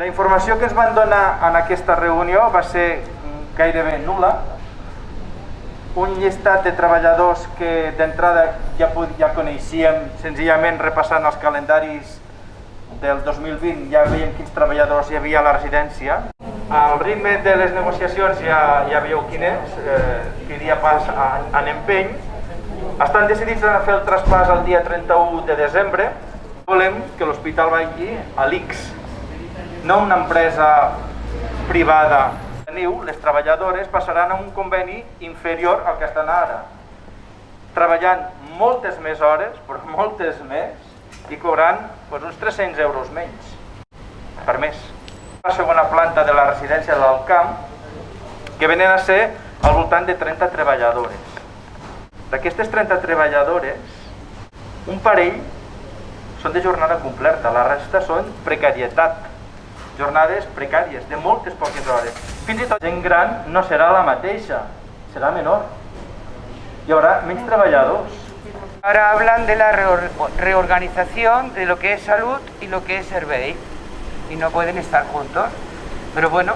La informació que ens van donar en aquesta reunió va ser gairebé nul·la. Un llistat de treballadors que d'entrada ja coneixíem, senzillament repassant els calendaris del 2020 ja veiem quins treballadors hi havia a la residència. El ritme de les negociacions ja veieu quin és, que dia pas en empeny. Estan decidits a fer el traspàs el dia 31 de desembre. Volem que l'hospital vagi a l'ICS, no una empresa privada. Les treballadores passaran a un conveni inferior al que estan ara, treballant moltes més hores, però moltes més, i cobrant uns 300 euros menys per mes. La segona planta de la residència de l'Alcamp, que venen a ser al voltant de 30 treballadores. D'aquestes 30 treballadores, un parell són de jornada completa, la resta són precarietat. Jornades precàries, de moltes poques hores. Fins i tot gent gran no serà la mateixa, serà menor. Hi haurà menys treballadors. Ahora hablan de la reorganización de lo que es salud y lo que es servei, y no pueden estar juntos. Pero bueno,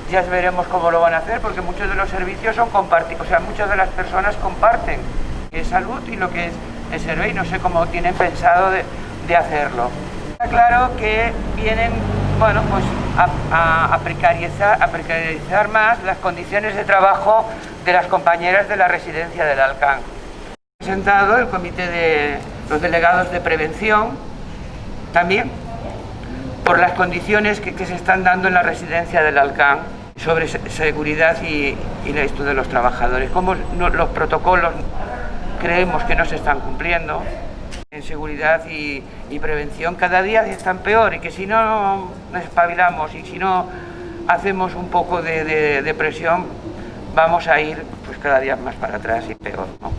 ya veremos cómo lo van a hacer, porque muchos de los servicios son compartidos, o sea, muchas de las personas comparten lo que es salud y lo que es servei. No sé cómo tienen pensado de hacerlo. Está claro que vienen, bueno, pues a precarizar más las condiciones de trabajo de las compañeras de la residencia del Alcamp. Ha presentado el comité de los delegados de prevención también por las condiciones que se están dando en la residencia del Alcamp sobre seguridad y esto de los trabajadores. Cómo los protocolos creemos que no se están cumpliendo. En seguridad y prevención cada día están peor, y que si no nos espabilamos y si no hacemos un poco de presión, vamos a ir pues cada día más para atrás y peor, ¿no?